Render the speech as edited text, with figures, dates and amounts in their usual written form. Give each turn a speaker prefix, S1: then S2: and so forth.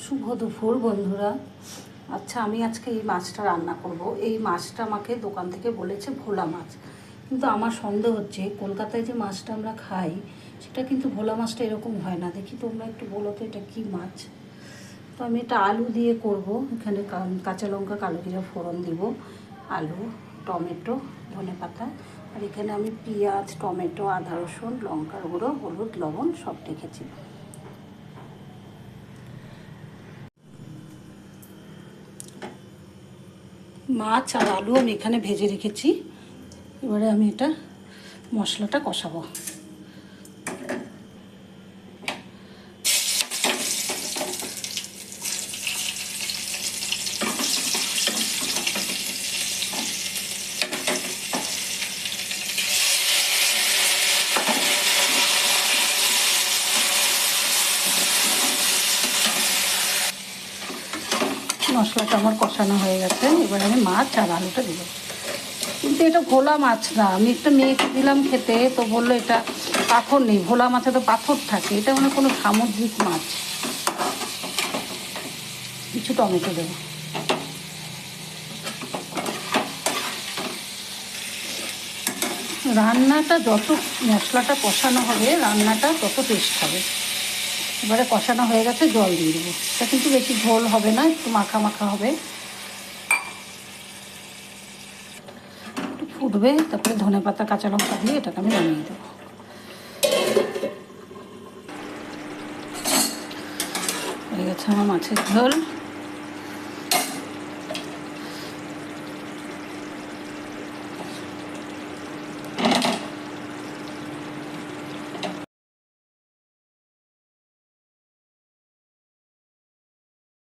S1: শুভ দুপুর বন্ধুরা। আচ্ছা, আমি আজকে এই মাছটা রান্না করব। এই মাছটা আমাকে দোকান থেকে বলেছে ভোলা মাছ, কিন্তু আমার সন্দেহ হচ্ছে কলকাতায় যে মাছটা আমরা খাই সেটা কিন্তু ভোলা মাছটা এরকম হয় না। দেখি তোমরা একটু বলো তো এটা কী মাছ। তো আমি এটা আলু দিয়ে করব। এখানে কাঁচা লঙ্কা কালো জিরা ফোড়ন দিব, আলু, টমেটো, ধনেপাতা, আর এখানে আমি পেঁয়াজ, টমেটো, আদা রসুন, লঙ্কার গুঁড়ো, হলুদ, লবণ সব রেখেছি। মাছ আর আলু আমি এখানে ভেজে রেখেছি। এবারে আমি এটা মশলাটা কষাবো। মশলাটা আমার কষানো হয়ে গেছে। এবার আমি মাছ আর আলুটা দেবো। কিন্তু এটা ভোলা মাছ না। আমি একটা মেয়েকে দিলাম খেতে, তো বললো এটা পাথর নেই, ভোলা মাছে তো পাথর থাকে, এটা মানে কোনো সামুদ্রিক মাছ। কিছু টমেটো দেবো। রান্নাটা যত মশলাটা কষানো হবে রান্নাটা তত টেস্ট হবে। এবারে কষানো হয়ে গেছে, জল দিয়ে দেবো। এটা কিন্তু বেশি ঝোল হবে না, একটু মাখা মাখা হবে, একটু ফুটবে। তারপরে ধনেপাতা কাঁচা লঙ্কা দিয়ে এটাকে আমি নামিয়ে দেবো। হয়ে গেছে আমার মাছের ঝোল।